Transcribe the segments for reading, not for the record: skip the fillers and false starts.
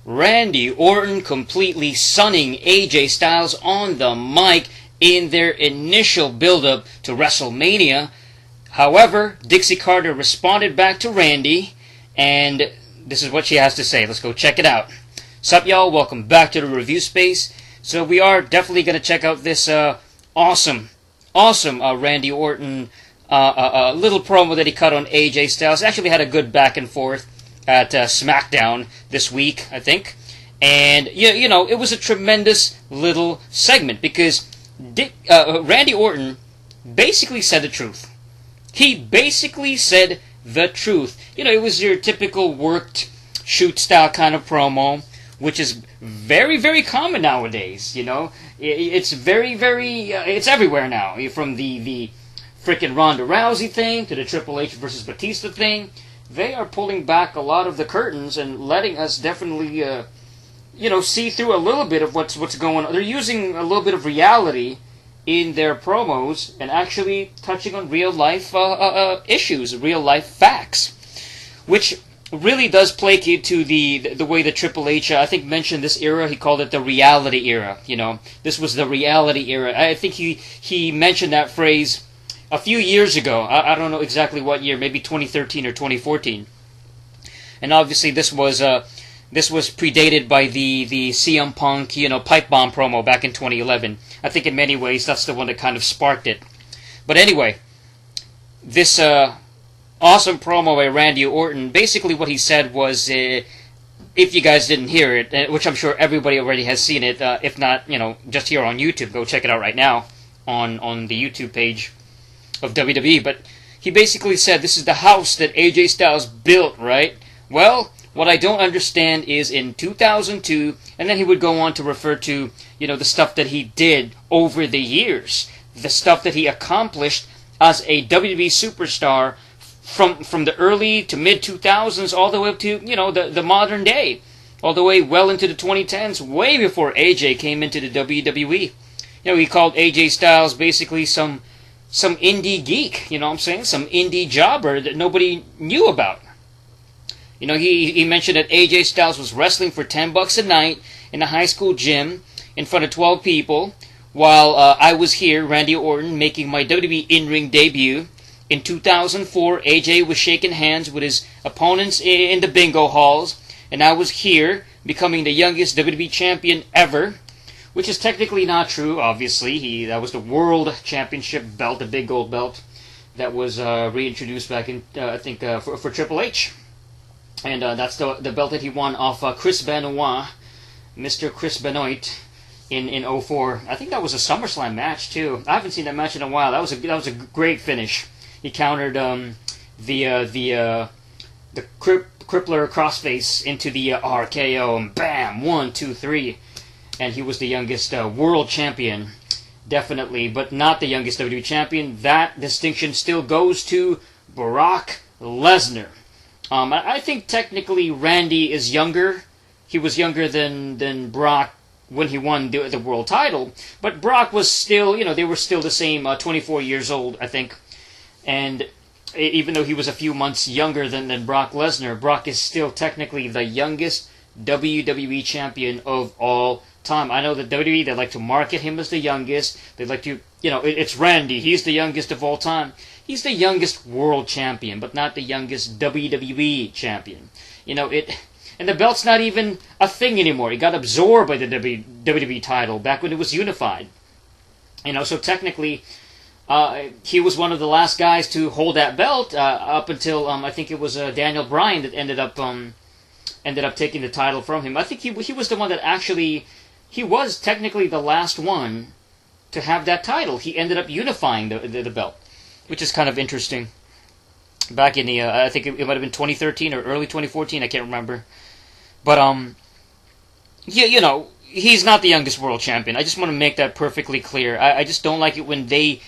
Randy Orton completely sunning AJ Styles on the mic in their initial build-up to WrestleMania. However, Dixie Carter responded back to Randy, and this is what she has to say. Let's go check it out. Sup, y'all? Welcome back to the review space. So we are definitely going to check out this awesome Randy Orton little promo that he cut on AJ Styles. Actually had a good back and forth at SmackDown this week, I think. And, you know, it was a tremendous little segment because Randy Orton basically said the truth. He basically said the truth. You know, it was your typical worked shoot style kind of promo, which is very, very common nowadays, you know. It's very, very, it's everywhere now. From the frickin' Ronda Rousey thing to the Triple H versus Batista thing. They are pulling back a lot of the curtains and letting us definitely, you know, see through a little bit of what's going on. They're using a little bit of reality in their promos and actually touching on real life issues, real life facts, which really does placate to the way that Triple H, I think, mentioned this era. He called it the reality era. You know, this was the reality era. I think he mentioned that phrase a few years ago. I don't know exactly what year, maybe 2013 or 2014. And obviously this was predated by the CM Punk, you know, pipe bomb promo back in 2011. I think in many ways that's the one that kind of sparked it. But anyway, this awesome promo by Randy Orton, basically what he said was, if you guys didn't hear it, which I'm sure everybody already has seen it, if not, you know, just here on YouTube, go check it out right now on the YouTube page of WWE. But he basically said, this is the house that AJ Styles built, right? Well, what I don't understand is in 2002, and then he would go on to refer to, you know, the stuff that he did over the years, the stuff that he accomplished as a WWE superstar from the early to mid 2000s all the way up to, you know, the modern day, all the way well into the 2010s, way before AJ came into the WWE. You know, he called AJ Styles basically some indie geek, you know what I'm saying? Some indie jobber that nobody knew about. You know, he mentioned that AJ Styles was wrestling for $10 a night in a high school gym in front of 12 people, while I was here, Randy Orton, making my WWE in-ring debut. In 2004, AJ was shaking hands with his opponents in the bingo halls, and I was here, becoming the youngest WWE champion ever, which is technically not true, obviously. That was the World Championship belt, the big gold belt, that was reintroduced back in, I think, for Triple H. And that's the belt that he won off Chris Benoit, Mr. Chris Benoit, in 04. I think that was a SummerSlam match, too. I haven't seen that match in a while. That was a great finish. He countered the crippler crossface into the RKO, and bam, 1, 2, 3. And he was the youngest world champion, definitely, but not the youngest WWE champion. That distinction still goes to Brock Lesnar. I think technically Randy is younger. He was younger than Brock when he won the world title. But Brock was still, you know, they were still the same, 24 years old, I think. And even though he was a few months younger than Brock Lesnar, Brock is still technically the youngest WWE champion of all time. I know that WWE, they like to market him as the youngest. They like to, you know, it's Randy. He's the youngest of all time. He's the youngest world champion, but not the youngest WWE champion. You know, and the belt's not even a thing anymore. It got absorbed by the WWE title back when it was unified. You know, so technically, he was one of the last guys to hold that belt up until I think it was Daniel Bryan that ended up taking the title from him. I think he was the one that actually, he was technically the last one to have that title. He ended up unifying the belt, which is kind of interesting. Back in the, I think it might have been 2013 or early 2014, I can't remember. But, yeah, you know, he's not the youngest world champion. I just want to make that perfectly clear. I just don't like it when they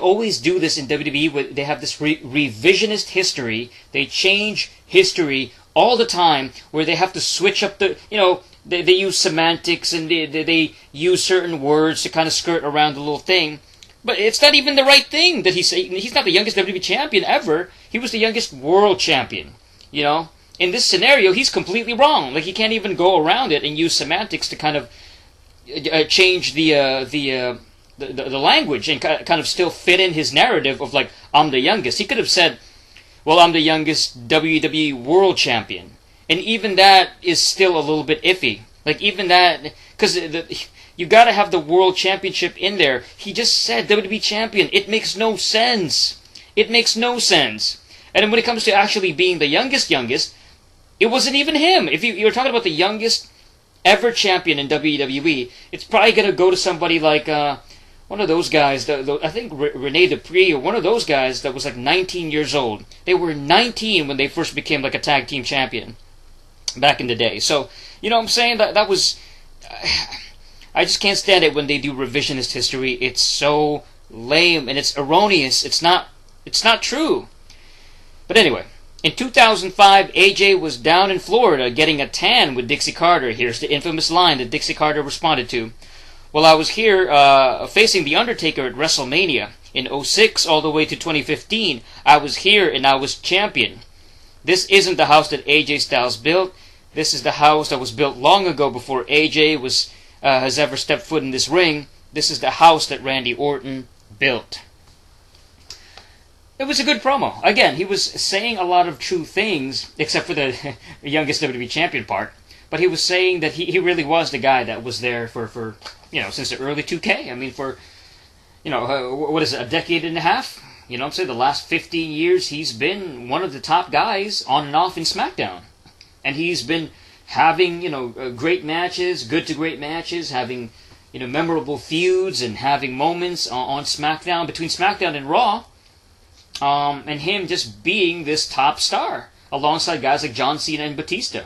always do this in WWE. They have this revisionist history. They change history all the time, where they have to switch up the, you know, they use semantics and they use certain words to kind of skirt around the little thing. But it's not even the right thing that he's not the youngest WWE champion ever. He was the youngest world champion, you know? in this scenario, he's completely wrong. Like, he can't even go around it and use semantics to kind of change the language and kind of still fit in his narrative of, like, I'm the youngest. He could have said, well, I'm the youngest WWE World Champion. And even that is still a little bit iffy. Like, even that, because you got to have the World Championship in there. He just said WWE Champion. It makes no sense. It makes no sense. And then when it comes to actually being the youngest, it wasn't even him. If you're talking about the youngest ever champion in WWE, it's probably going to go to somebody like one of those guys. I think Rene Dupree or one of those guys that was like 19 years old. They were 19 when they first became like a tag team champion back in the day. So, you know what I'm saying? That was... I just can't stand it when they do revisionist history. It's so lame and it's erroneous. It's not true. But anyway, in 2005, AJ was down in Florida getting a tan with Dixie Carter. Here's the infamous line that Dixie Carter responded to. Well, I was here facing The Undertaker at WrestleMania in 2006 all the way to 2015. I was here and I was champion. This isn't the house that AJ Styles built. This is the house that was built long ago before AJ has ever stepped foot in this ring. This is the house that Randy Orton built. It was a good promo. Again, he was saying a lot of true things, except for the youngest WWE champion part. But he was saying that he really was the guy that was there for since the early 2K. I mean, for, what is it, a decade and a half? You know what I'm saying? The last 15 years, he's been one of the top guys on and off in SmackDown. And he's been having, great matches, good to great matches, having, memorable feuds and having moments on SmackDown, between SmackDown and Raw. And him just being this top star alongside guys like John Cena and Batista.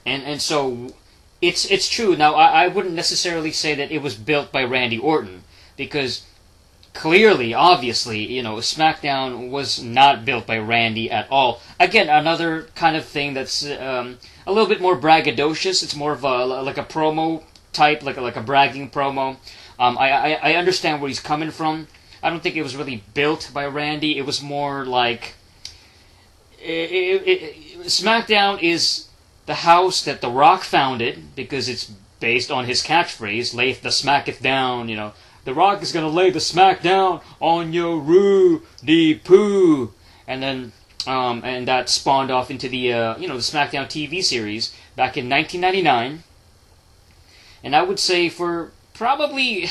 And so it's true. Now, I wouldn't necessarily say that it was built by Randy Orton, because clearly, obviously, SmackDown was not built by Randy at all. Again, another kind of thing that's a little bit more braggadocious. It's more of like a promo type, like a bragging promo. I understand where he's coming from. I don't think it was really built by Randy. It was more like SmackDown is the house that The Rock founded, because it's based on his catchphrase, "Lay the smacketh down." The Rock is gonna lay the smack down on your Rudy Poo, and then and that spawned off into the the SmackDown TV series back in 1999. And I would say for probably,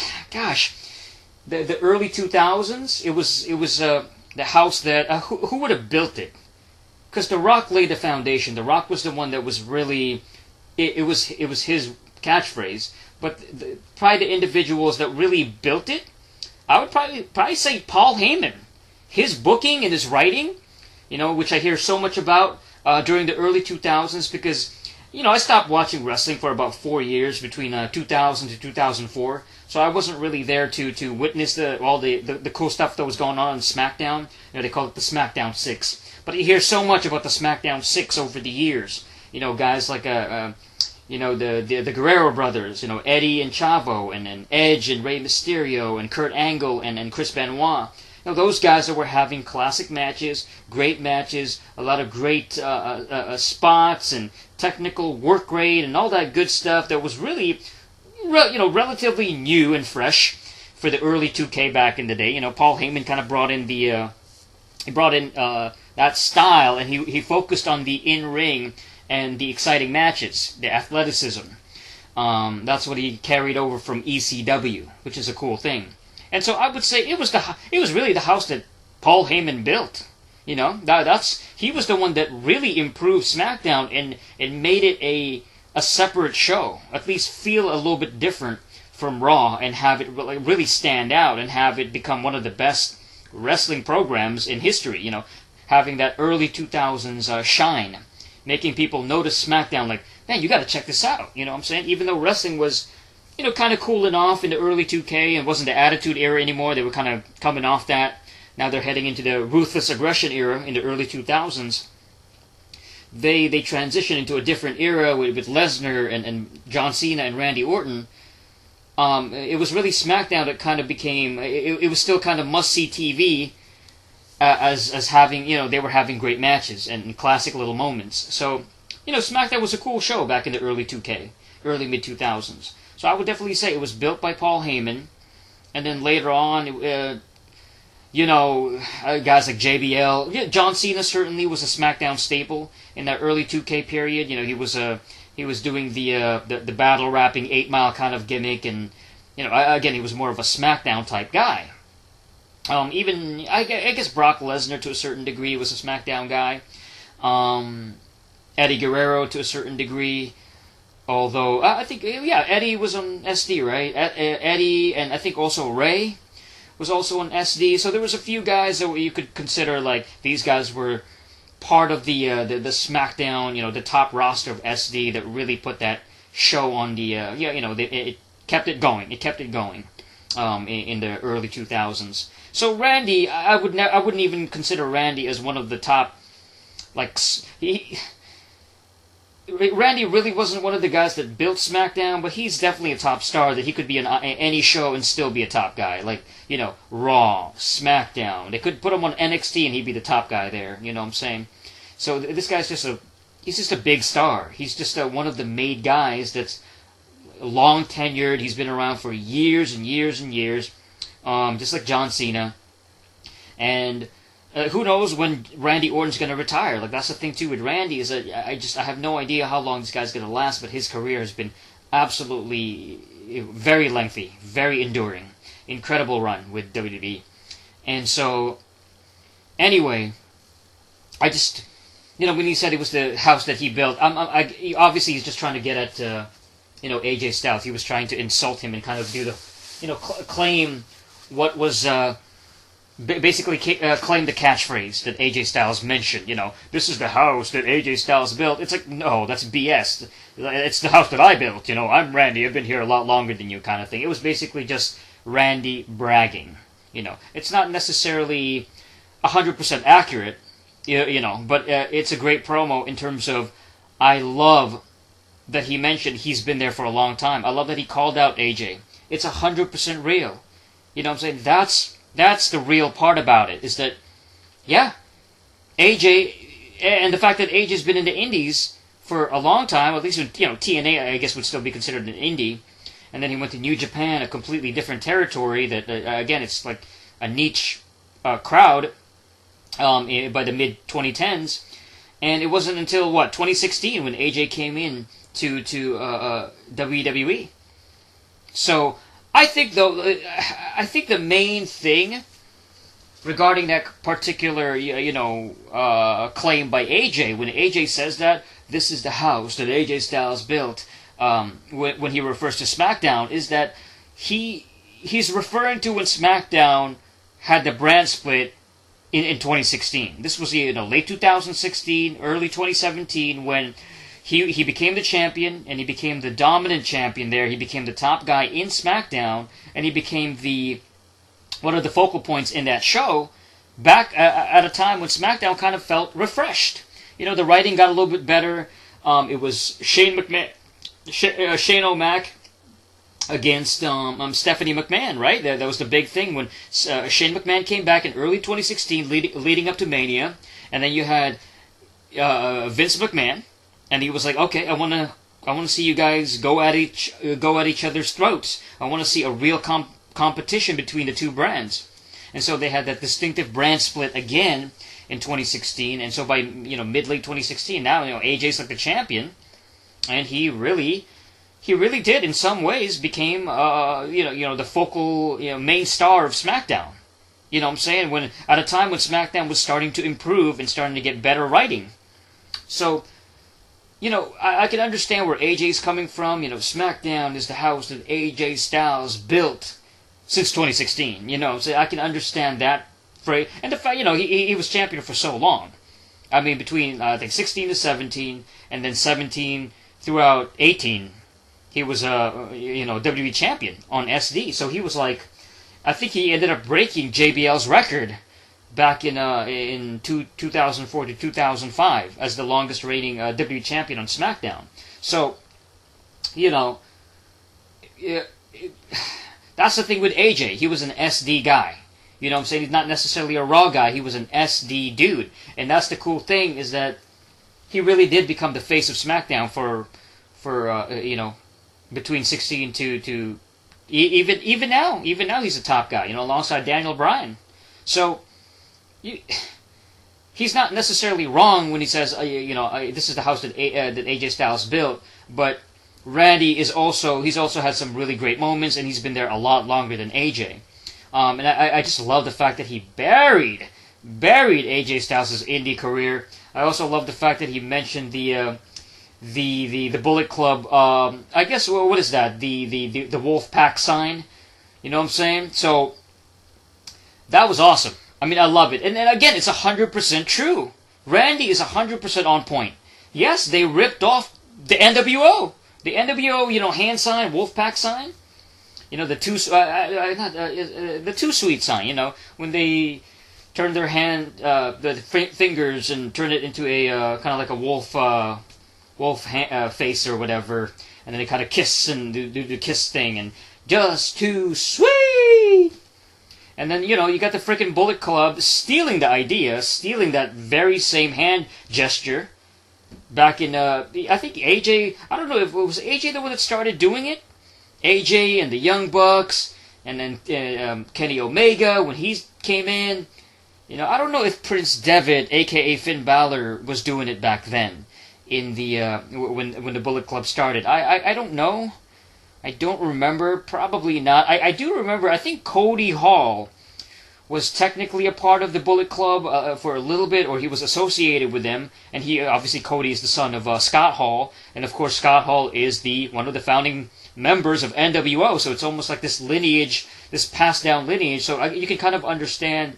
the early 2000s, it was the house that who would have built it? Because The Rock laid the foundation. The Rock was the one that was really it was his catchphrase. But probably the individuals that really built it, I would probably say Paul Heyman. His booking and his writing, which I hear so much about during the early 2000s, because I stopped watching wrestling for about 4 years between 2000 to 2004. So I wasn't really there to witness all the cool stuff that was going on SmackDown. They call it the SmackDown 6. But you hear so much about the SmackDown 6 over the years. Guys like the Guerrero brothers, Eddie and Chavo, and Edge and Rey Mysterio and Kurt Angle and Chris Benoit. Those guys that were having classic matches, great matches, a lot of great spots and technical work rate and all that good stuff that was really, relatively new and fresh for the early 2K back in the day. Paul Heyman kind of brought in that style, and he focused on the in-ring and the exciting matches, the athleticism. That's what he carried over from ECW, which is a cool thing. And so I would say it was really the house that Paul Heyman built. He was the one that really improved SmackDown and made it a separate show, at least feel a little bit different from Raw, and have it really stand out and have it become one of the best wrestling programs in history. Having that early 2000s shine, making people notice SmackDown, like, man, you got to check this out. You know what I'm saying? Even though wrestling was, kind of cooling off in the early 2K and wasn't the Attitude Era anymore, they were kind of coming off that. Now they're heading into the Ruthless Aggression Era in the early 2000s. They transitioned into a different era with Lesnar and John Cena and Randy Orton. It was really SmackDown that kind of became, it was still kind of must-see TV, as having, they were having great matches and classic little moments. So, SmackDown was a cool show back in the early 2K, early mid 2000s. So I would definitely say it was built by Paul Heyman, and then later on, guys like JBL, John Cena certainly was a SmackDown staple in that early 2K period. He was doing the battle rapping 8 Mile kind of gimmick, and again, he was more of a SmackDown type guy. Even I guess Brock Lesnar to a certain degree was a SmackDown guy. Eddie Guerrero to a certain degree, although I think Eddie was on SD, right? Eddie, and I think also Ray was also on SD. So there was a few guys that you could consider like these guys were part of the SmackDown, the top roster of SD that really put that show on the it kept it going. It kept it going in the early 2000s. So Randy, I wouldn't even consider Randy as one of the top. Randy really wasn't one of the guys that built SmackDown, but he's definitely a top star that he could be in any show and still be a top guy. Like, Raw, SmackDown. They could put him on NXT and he'd be the top guy there. You know what I'm saying? So this guy's he's just a big star. He's just one of the made guys that's long tenured. He's been around for years and years and years, just like John Cena. And who knows when Randy Orton's going to retire? Like, that's the thing too with Randy is that I have no idea how long this guy's going to last. But his career has been absolutely very lengthy, very enduring, incredible run with WWE. And so, anyway, I just when he said it was the house that he built, obviously he's just trying to get at AJ Styles. He was trying to insult him and kind of do the claim what was. Basically claim the catchphrase that AJ Styles mentioned. This is the house that AJ Styles built. It's like, no, that's BS. It's the house that I built. I'm Randy. I've been here a lot longer than you, kind of thing. It was basically just Randy bragging. It's not necessarily 100% accurate. But it's a great promo in terms of. I love that he mentioned he's been there for a long time. I love that he called out AJ. It's 100% real. You know what I'm saying? That's the real part about it, is that, AJ, and the fact that AJ's been in the indies for a long time, at least, TNA, I guess, would still be considered an indie, and then he went to New Japan, a completely different territory that, again, it's like a niche crowd by the mid-2010s, and it wasn't until, 2016 when AJ came in to WWE. So, I think the main thing regarding that particular, claim by AJ, when AJ says that this is the house that AJ Styles built, when he refers to SmackDown, is that he's referring to when SmackDown had the brand split in 2016. This was late 2016, early 2017 when. He became the champion, and he became the dominant champion there. He became the top guy in SmackDown, and he became one of the focal points in that show back at a time when SmackDown kind of felt refreshed. The writing got a little bit better. It was Shane O'Mac against Stephanie McMahon, right? That was the big thing when Shane McMahon came back in early 2016, leading up to Mania, and then you had Vince McMahon. And he was like, okay, I want to see you guys go at each other's throats. I want to see a real competition between the two brands. And so they had that distinctive brand split again in 2016. And so by mid-late 2016, now AJ's like the champion, and he really did in some ways became the focal main star of SmackDown. You know what I'm saying? When at a time when SmackDown was starting to improve and starting to get better writing, so. I can understand where AJ's coming from. SmackDown is the house that AJ Styles built since 2016. So I can understand that phrase. And the fact, he was champion for so long. I mean, between, I think, 16 to 17, and then 17 throughout 18, he was a, WWE champion on SD. So he was like, I think he ended up breaking JBL's record back in 2004 to 2005 as the longest reigning WWE champion on SmackDown. So, that's the thing with AJ. He was an SD guy. You know what I'm saying? He's not necessarily a Raw guy. He was an SD dude. And that's the cool thing, is that he really did become the face of SmackDown for between 16 to even now. Even now he's a top guy, alongside Daniel Bryan. So, he's not necessarily wrong when he says, this is the house that AJ Styles built, but Randy he's also had some really great moments, and he's been there a lot longer than AJ. And I just love the fact that he buried AJ Styles' indie career. I also love the fact that he mentioned the Bullet Club. I guess what is that? The Wolf Pack sign. You know what I'm saying? So that was awesome. I mean, I love it. And again, it's 100% true. Randy is 100% on point. Yes, they ripped off the NWO. The NWO, hand sign, Wolf Pack sign. The too sweet sign. When they turn their the fingers and turn it into a kind of like a wolf face or whatever, and then they kind of kiss and do the kiss thing, and just too sweet. And then you got the freaking Bullet Club stealing the idea, stealing that very same hand gesture. Back in I think AJ, I don't know if it was AJ the one that started doing it. AJ and the Young Bucks, and then Kenny Omega when he came in. I don't know if Prince Devitt, aka Finn Balor, was doing it back then in the when the Bullet Club started. I don't know. I don't remember. Probably not. I do remember. I think Cody Hall was technically a part of the Bullet Club for a little bit, or he was associated with them. And he obviously Cody is the son of Scott Hall, and of course Scott Hall is one of the founding members of NWO. So it's almost like this lineage, this passed down lineage. So you can kind of understand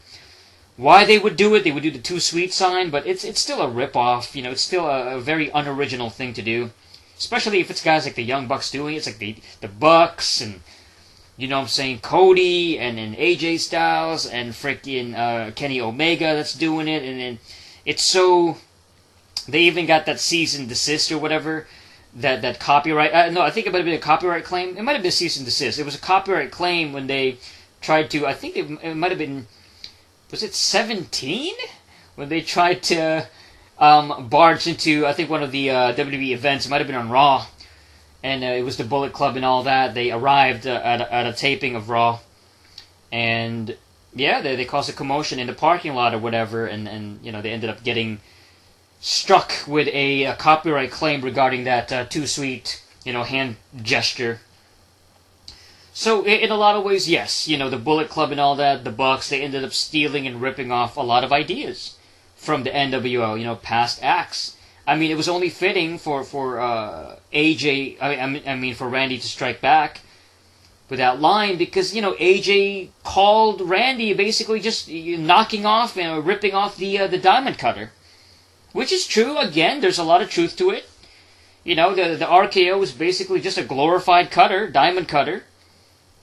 why they would do it. They would do the too sweet sign, but it's still a rip-off. It's still a very unoriginal thing to do. Especially if it's guys like the Young Bucks doing it. It's like the Bucks and, Cody and then AJ Styles and freaking Kenny Omega that's doing it. And then it's so... They even got that cease and desist or whatever. That copyright... no, I think it might have been a copyright claim. It might have been cease and desist. It was a copyright claim when they tried to... I think it might have been... Was it 17? When they tried to barge into, I think, one of the WWE events. It might have been on Raw. And it was the Bullet Club and all that. They arrived at a taping of Raw. And, yeah, they caused a commotion in the parking lot or whatever. And they ended up getting struck with a copyright claim regarding that too sweet, hand gesture. So, in a lot of ways, yes, the Bullet Club and all that, the Bucks, they ended up stealing and ripping off a lot of ideas from the NWO, past acts. I mean, it was only fitting for AJ, I mean, for Randy to strike back with that line, because, AJ called Randy basically just knocking off and ripping off the Diamond Cutter. Which is true, again, there's a lot of truth to it. The RKO is basically just a glorified cutter, Diamond Cutter.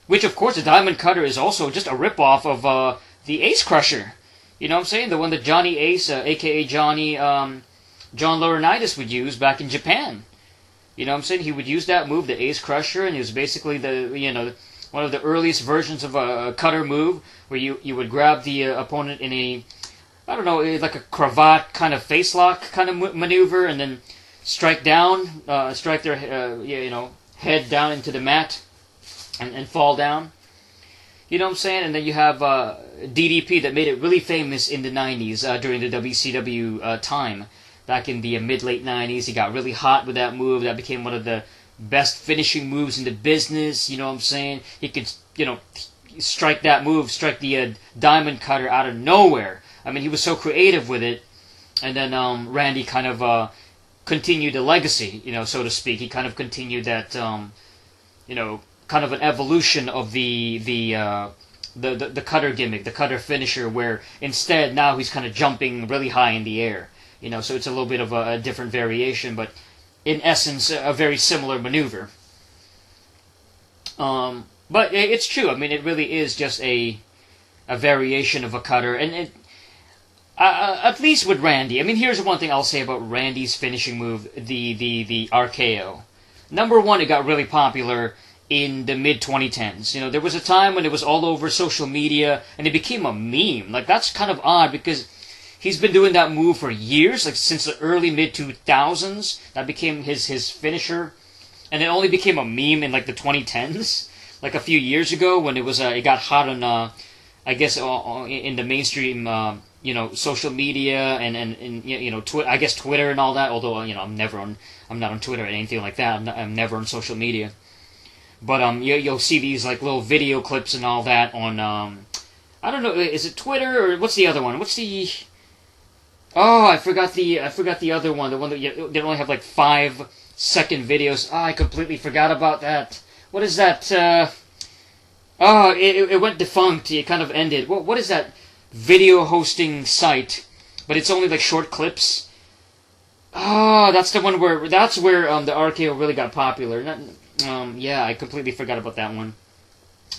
Which, of course, the Diamond Cutter is also just a rip-off of the Ace Crusher. You know what I'm saying? The one that Johnny Ace, a.k.a. John Laurinaitis, would use back in Japan. You know what I'm saying? He would use that move, the Ace Crusher, and it was basically one of the earliest versions of a cutter move, where you would grab the opponent in a, I don't know, like a cravat kind of face lock kind of maneuver, and then strike their head down into the mat. And fall down. You know what I'm saying? And then you have DDP that made it really famous in the 90s during the WCW time. Back in the mid-late 90s, he got really hot with that move. That became one of the best finishing moves in the business. You know what I'm saying? He could, strike the Diamond Cutter out of nowhere. I mean, he was so creative with it. And then Randy kind of continued the legacy, so to speak. He kind of continued that, kind of an evolution of the cutter gimmick, the cutter finisher, where instead now he's kind of jumping really high in the air. So it's a little bit of a different variation, but in essence a very similar maneuver. But it's true. I mean, it really is just a variation of a cutter, and at least with Randy. I mean, here's one thing I'll say about Randy's finishing move, the RKO. Number one, it got really popular in the mid 2010s. There was a time when it was all over social media and it became a meme. Like, that's kind of odd because he's been doing that move for years, like since the early mid 2000s. That became his finisher, and it only became a meme in like the 2010s, like a few years ago when it got hot on I guess in the mainstream social media and I guess Twitter and all that. Although I'm not on Twitter or anything like that. I'm never on social media. But you'll see these like little video clips and all that on I don't know, is it Twitter or what's the other one? What's the I forgot the other one. The one that they only have like 5-second videos. I completely forgot about that. What is that? It went defunct. It kind of ended. What is that video hosting site? But it's only like short clips. That's the one where the RKO really got popular. Yeah, I completely forgot about that one.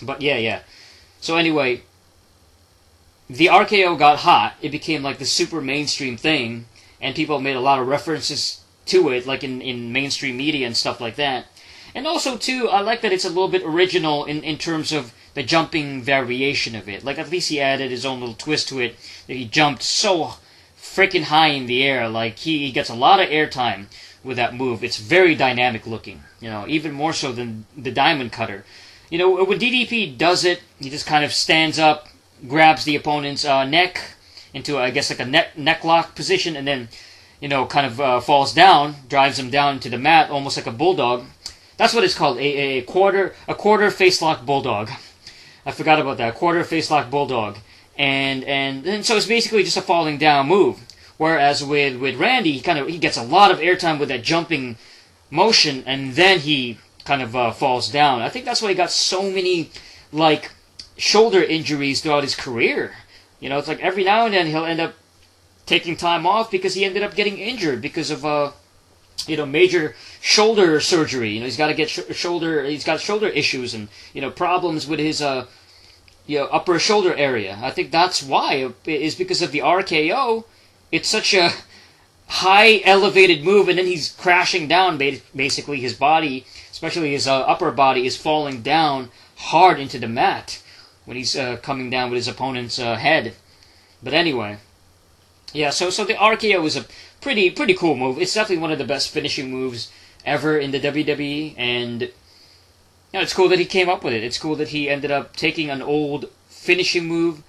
But yeah. So anyway, the RKO got hot. It became like the super mainstream thing, and people made a lot of references to it, like in mainstream media and stuff like that. And also, too, I like that it's a little bit original in terms of the jumping variation of it. Like, at least he added his own little twist to it. That he jumped so freaking high in the air. Like, he gets a lot of airtime with that move. It's very dynamic looking. Even more so than the Diamond Cutter. When DDP does it, he just kind of stands up, grabs the opponent's neck into, I guess, like a neck lock position, and then, kind of falls down, drives him down to the mat, almost like a bulldog. That's what it's called, a quarter face lock bulldog. I forgot about that, quarter face lock bulldog, and so it's basically just a falling down move. Whereas with Randy, he gets a lot of airtime with that jumping motion, and then he kind of falls down. I think that's why he got so many like shoulder injuries throughout his career. It's like every now and then he'll end up taking time off because he ended up getting injured because of major shoulder surgery. He's got to get he's got shoulder issues and problems with his upper shoulder area. I think that's why, is because of the RKO. It's such a high elevated move, and then he's crashing down. Basically, his body, especially his upper body, is falling down hard into the mat when he's coming down with his opponent's head. But anyway, yeah. So the RKO is a pretty cool move. It's definitely one of the best finishing moves ever in the WWE, and it's cool that he came up with it. It's cool that he ended up taking an old finishing move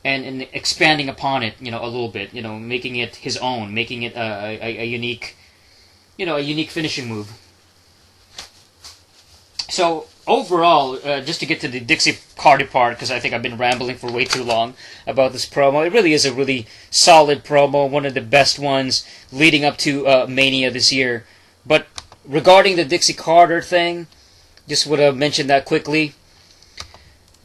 and expanding upon it, a little bit, making it his own, making it a unique, a unique finishing move. So overall, just to get to the Dixie Carter part, because I think I've been rambling for way too long about this promo. It really is a really solid promo, one of the best ones leading up to Mania this year. But regarding the Dixie Carter thing, just would have mentioned that quickly.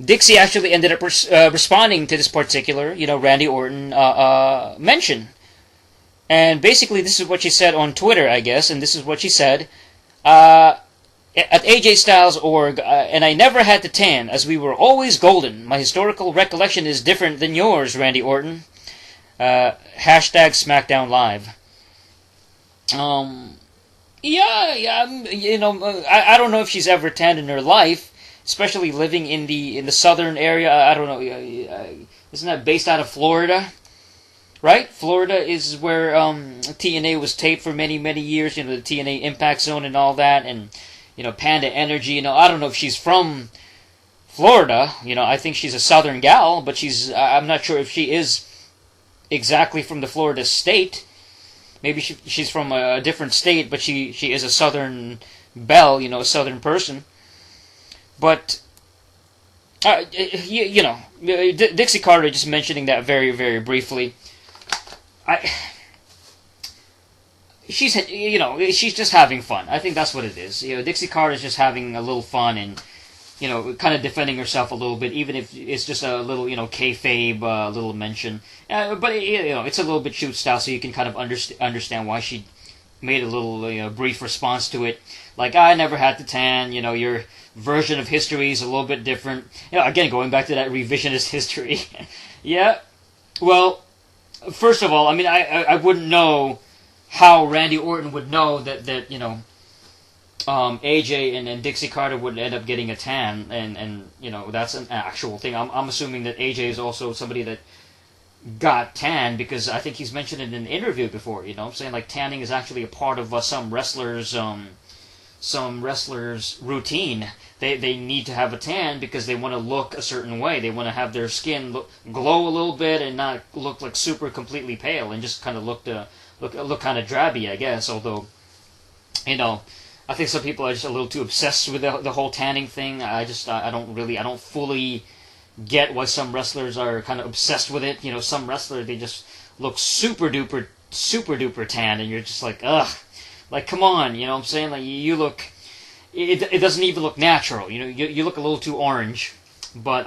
Dixie actually ended up responding to this particular, Randy Orton mention. And basically this is what she said on Twitter, I guess, and this is what she said. At AJ Styles org, and I never had to tan, as we were always golden. My historical recollection is different than yours, Randy Orton. Hashtag SmackDown Live. I don't know if she's ever tanned in her life, especially living in the southern area. I don't know. Isn't that based out of Florida? Right? Florida is where TNA was taped for many, many years. The TNA Impact Zone and all that, and Panda Energy. I don't know if she's from Florida. I think she's a southern gal, but I'm not sure if she is exactly from the Florida state. Maybe she's from a different state, but she is a southern belle, a southern person. But Dixie Carter, just mentioning that very, very briefly. She's just having fun. I think that's what it is. Dixie Carter is just having a little fun and kind of defending herself a little bit, even if it's just a little kayfabe, little mention. But it's a little bit shoot style, so you can kind of understand why she made a little brief response to it. Like, I never had to tan. Your version of history is a little bit different. Again, going back to that revisionist history. Yeah. Well, first of all, I mean, I wouldn't know how Randy Orton would know that AJ and Dixie Carter would end up getting a tan, and that's an actual thing. I'm assuming that AJ is also somebody that got tan because I think he's mentioned it in an interview before. You know what I'm saying? Like tanning is actually a part of some wrestlers routine. They need to have a tan because they want to look a certain way. They want to have their skin glow a little bit and not look like super completely pale and just kind of look kind of drabby, I guess. Although, I think some people are just a little too obsessed with the whole tanning thing. I don't fully get why some wrestlers are kind of obsessed with it. Some wrestlers, they just look super duper tan, and you're just like, ugh, like come on, you know what I'm saying? Like you look, it doesn't even look natural. You look a little too orange, but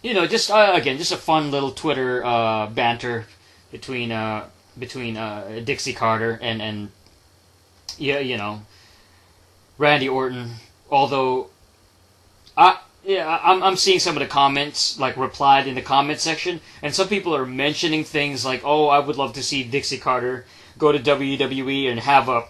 just again, just a fun little Twitter banter between Dixie Carter and Randy Orton. Although I'm seeing some of the comments like replied in the comment section, and some people are mentioning things like, "Oh, I would love to see Dixie Carter go to WWE and have a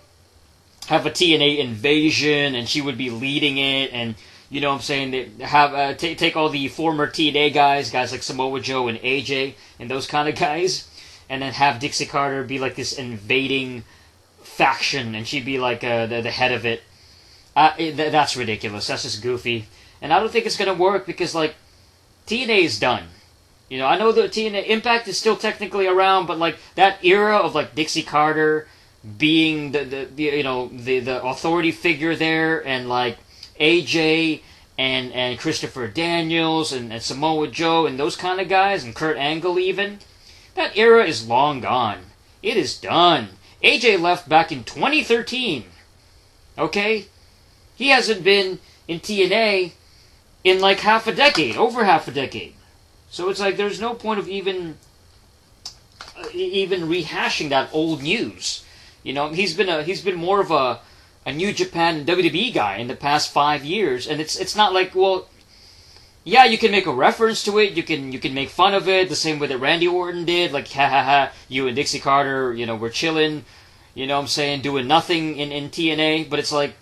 TNA invasion, and she would be leading it." And you know what I'm saying, they have take all the former TNA guys like Samoa Joe and AJ and those kind of guys, and then have Dixie Carter be like this invading faction, and she'd be like the head of it. That's ridiculous. That's just goofy. And I don't think it's going to work because, like, TNA is done. I know the TNA Impact is still technically around, but, like, that era of, like, Dixie Carter being the authority figure there, and, like, AJ and Christopher Daniels and Samoa Joe and those kind of guys, and Kurt Angle even, that era is long gone. It is done. AJ left back in 2013. Okay? He hasn't been in TNA in like over half a decade. So it's like there's no point of even rehashing that old news. He's been more of a New Japan and WWE guy in the past 5 years, and it's not like, well, yeah, you can make a reference to it, you can make fun of it the same way that Randy Orton did, like ha ha ha, you and Dixie Carter, we're chilling, what I'm saying, doing nothing in TNA, but it's like,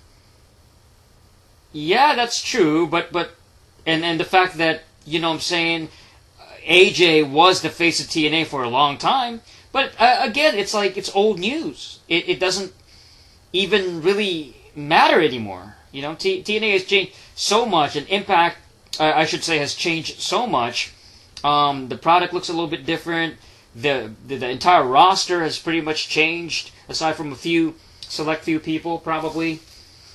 yeah, that's true, but and the fact that, what I'm saying, AJ was the face of TNA for a long time, but again, it's like, it's old news. It doesn't even really matter anymore. TNA has changed so much, and Impact, I should say, has changed so much. The product looks a little bit different. The entire roster has pretty much changed, aside from a select few people, probably.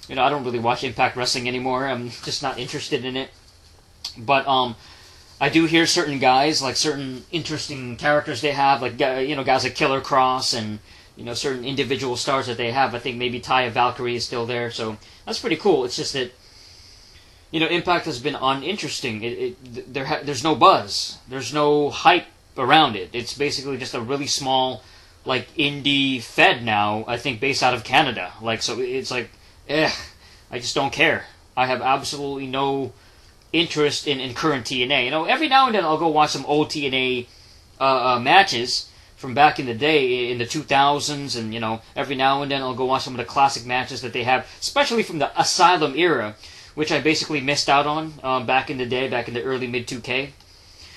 I don't really watch Impact Wrestling anymore. I'm just not interested in it. But I do hear certain guys, like certain interesting characters they have, like guys like Killer Cross and certain individual stars that they have. I think maybe Taya Valkyrie is still there, so that's pretty cool. It's just that Impact has been uninteresting. There's no buzz. There's no hype around it. It's basically just a really small, like, indie fed now, I think, based out of Canada. Like, so it's like, I just don't care. I have absolutely no interest in current TNA. Every now and then I'll go watch some old TNA matches from back in the day, in the 2000s, and, every now and then I'll go watch some of the classic matches that they have, especially from the Asylum era, which I basically missed out on back in the day, back in the early mid-2K,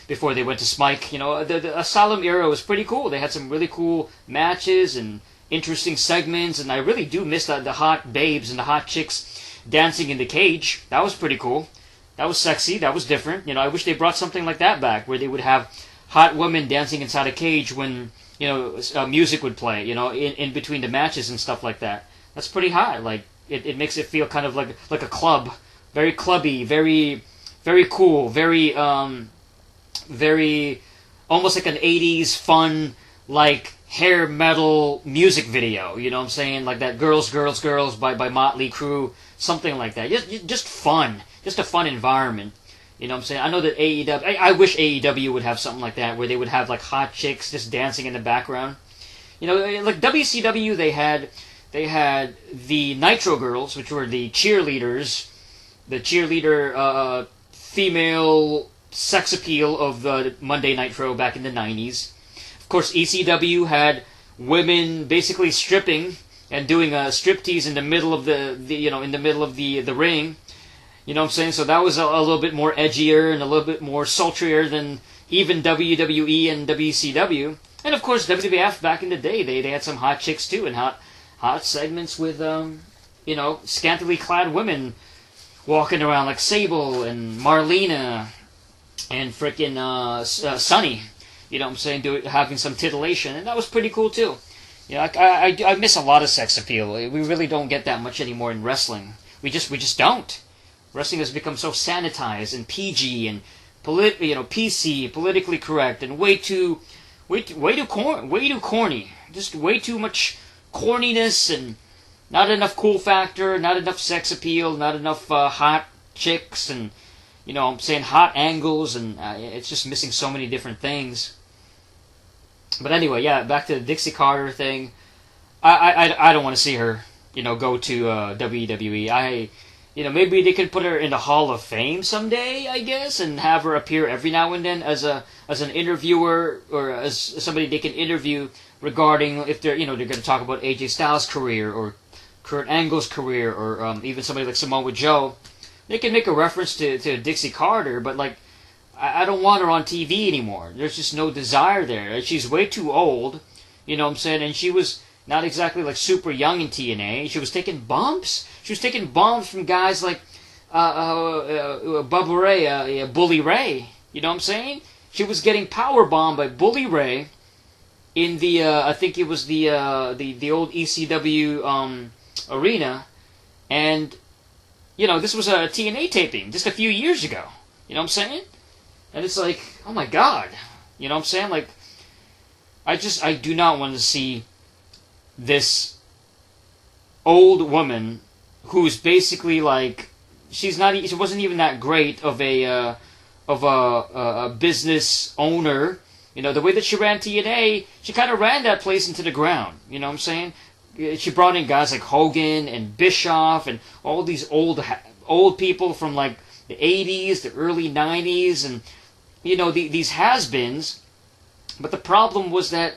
before they went to Smike. The Asylum era was pretty cool. They had some really cool matches and interesting segments, and I really do miss the hot babes and the hot chicks dancing in the cage. That was pretty cool. That was sexy. That was different. I wish they brought something like that back, where they would have hot women dancing inside a cage when, music would play, in between the matches and stuff like that. That's pretty hot. Like, it makes it feel kind of like a club. Very clubby, very, very cool, very, very, almost like an 80s fun, like, hair metal music video, what I'm saying? Like that Girls, Girls, Girls by Motley Crue, something like that. Just fun. Just a fun environment. What I'm saying? I know that AEW, I wish AEW would have something like that, where they would have, like, hot chicks just dancing in the background. Like WCW, they had the Nitro Girls, which were the cheerleaders, the cheerleader female sex appeal of the Monday Nitro back in the 90s. Of course, ECW had women basically stripping and doing a striptease in the middle of in the middle of the ring. You know what I'm saying? So that was a little bit more edgier and a little bit more sultrier than even WWE and WCW. And of course WWF back in the day, they had some hot chicks too, and hot segments with scantily clad women walking around like Sable and Marlena and frickin' Sunny. You know what I'm saying? Having some titillation, and that was pretty cool too. You know, I miss a lot of sex appeal. We really don't get that much anymore in wrestling. We just don't. Wrestling has become so sanitized and PG and PC, politically correct, and way too corny. Just way too much corniness and not enough cool factor, not enough sex appeal, not enough hot chicks, and I'm saying hot angles, and it's just missing so many different things. But anyway, yeah, back to the Dixie Carter thing. I don't want to see her, go to WWE. Maybe they could put her in the Hall of Fame someday, I guess, and have her appear every now and then as an interviewer or as somebody they can interview regarding if they're going to talk about AJ Styles' career or Kurt Angle's career or even somebody like Samoa Joe. They can make a reference to Dixie Carter, but I don't want her on TV anymore. There's just no desire there. She's way too old, you know what I'm saying? And she was not exactly super young in TNA. She was taking bumps. She was taking bombs from guys like Bubba Ray, Bully Ray. You know what I'm saying? She was getting power bombed by Bully Ray in the I think it was the old ECW arena, and this was a TNA taping just a few years ago. You know what I'm saying? And it's like, oh my god. You know what I'm saying? I do not want to see this old woman who's basically she wasn't even that great of a business owner. The way that she ran TNA, she kind of ran that place into the ground. You know what I'm saying? She brought in guys like Hogan and Bischoff and all these old people from the 80s, the early 90s, and these has-beens. But the problem was that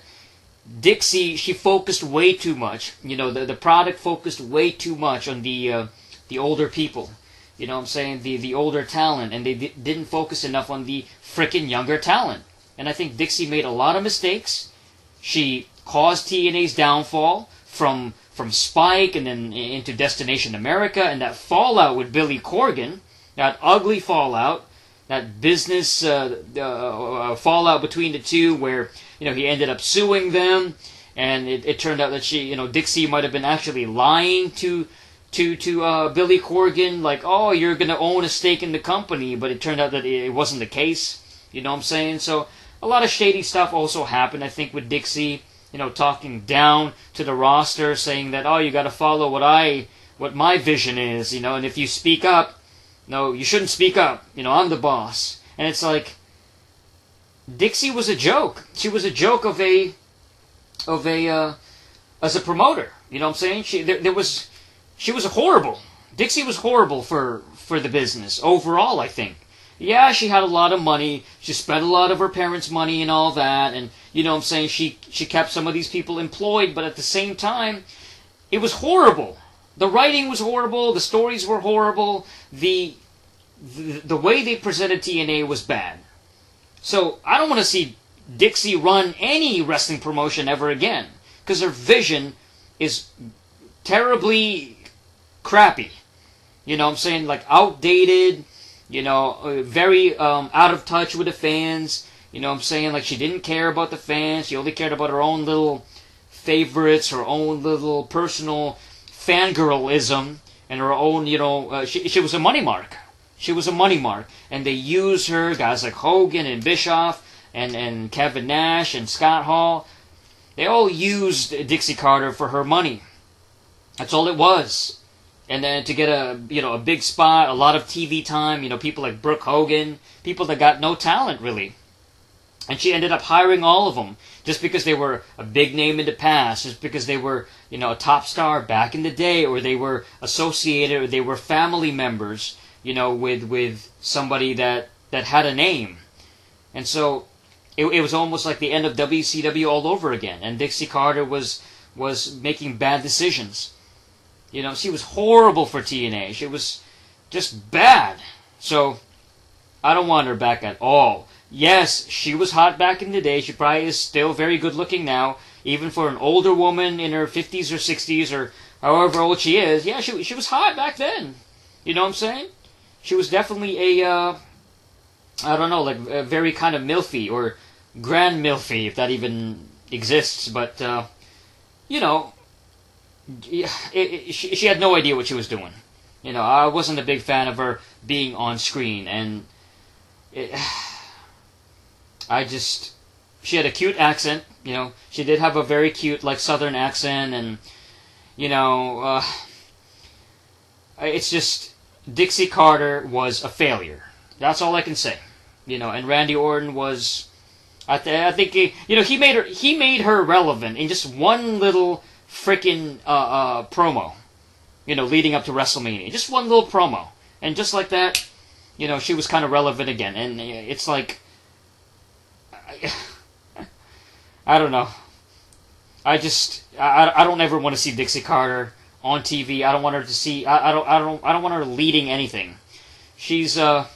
Dixie, she focused way too much. The product focused way too much on the older people. You know what I'm saying? The older talent, and they didn't focus enough on the frickin' younger talent. And I think Dixie made a lot of mistakes. She caused TNA's downfall from Spike and then into Destination America, and that fallout with Billy Corgan, that ugly fallout, that business fallout between the two, where he ended up suing them, and it turned out that Dixie might have been actually lying to Billy Corgan, oh, you're gonna own a stake in the company, but it turned out that it wasn't the case. You know what I'm saying? So a lot of shady stuff also happened, I think, with Dixie. Talking down to the roster, saying that, oh, you got to follow what my vision is, and if you speak up, no, you shouldn't speak up. I'm the boss. And it's like, Dixie was a joke. She was a joke as a promoter. You know what I'm saying? She was horrible. Dixie was horrible for the business overall, I think. Yeah, she had a lot of money. She spent a lot of her parents' money and all that, and you know what I'm saying, she kept some of these people employed, but at the same time, it was horrible. The writing was horrible, the stories were horrible, the way they presented TNA was bad. So I don't want to see Dixie run any wrestling promotion ever again, because her vision is terribly crappy. You know what I'm saying? Outdated, very out of touch with the fans. You know what I'm saying? She didn't care about the fans. She only cared about her own little favorites, her own little personal fangirlism, and her own, she was a money mark. She was a money mark. And they used her, guys like Hogan and Bischoff and Kevin Nash and Scott Hall. They all used Dixie Carter for her money. That's all it was. And then to get a big spot, a lot of TV time, people like Brooke Hogan, people that got no talent really. And she ended up hiring all of them just because they were a big name in the past, just because they were, a top star back in the day, or they were associated, or they were family members, with somebody that had a name. And so it was almost like the end of WCW all over again. And Dixie Carter was was making bad decisions. She was horrible for TNA. She was just bad. So, I don't want her back at all. Yes, she was hot back in the day. She probably is still very good looking now. Even for an older woman in her 50s or 60s or however old she is. Yeah, she was hot back then. You know what I'm saying? She was definitely a, I don't know, like a very kind of milfy or grand milfy, if that even exists. But, she had no idea what she was doing. I wasn't a big fan of her being on screen, and she had a cute accent. She did have a very cute, like, southern accent, and it's just Dixie Carter was a failure. That's all I can say. And Randy Orton was, I think he made her relevant in just one little freaking promo. Leading up to WrestleMania, just one little promo, and just like that, she was kind of relevant again. And it's like, I don't know. I don't ever want to see Dixie Carter on TV. I don't want her to see. I don't want her leading anything. She's going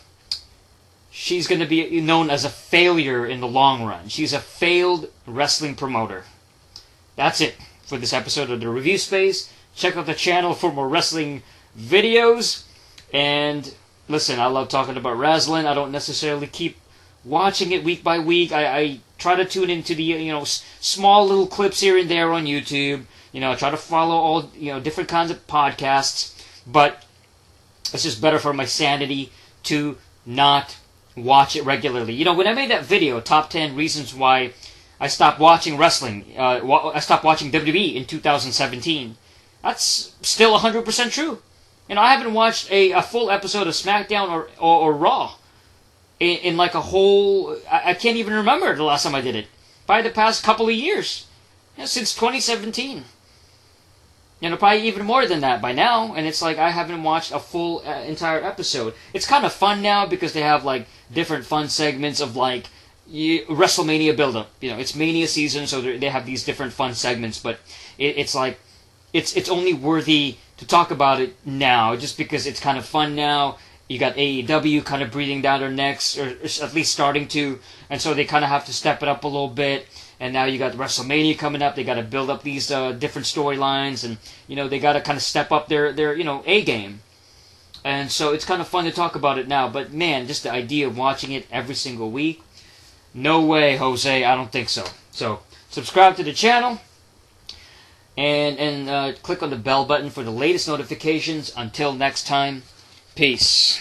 to be known as a failure in the long run. She's a failed wrestling promoter. That's it for this episode of the Review Space. Check out the channel for more wrestling videos. And listen, I love talking about wrestling. I don't necessarily keep watching it week by week. I try to tune into the small little clips here and there on YouTube. I try to follow all different kinds of podcasts. But it's just better for my sanity to not watch it regularly. When I made that video, top 10 reasons why I stopped watching wrestling, I stopped watching WWE in 2017. That's still 100% true. I haven't watched a full episode of SmackDown or Raw in like a whole, I can't even remember the last time I did it. Probably the past couple of years. Since 2017. Probably even more than that by now. And it's like I haven't watched a full entire episode. It's kind of fun now because they have like different fun segments of like WrestleMania build-up. It's Mania season, so they have these different fun segments. But it's like, it's only worthy to talk about it now just because it's kind of fun now. You got AEW kind of breathing down their necks, or at least starting to, and so they kind of have to step it up a little bit. And now you got WrestleMania coming up. They got to build up these different storylines, and they got to kind of step up their A game. And so it's kind of fun to talk about it now. But man, just the idea of watching it every single week, no way, Jose. I don't think so. So subscribe to the channel. And click on the bell button for the latest notifications. Until next time, peace.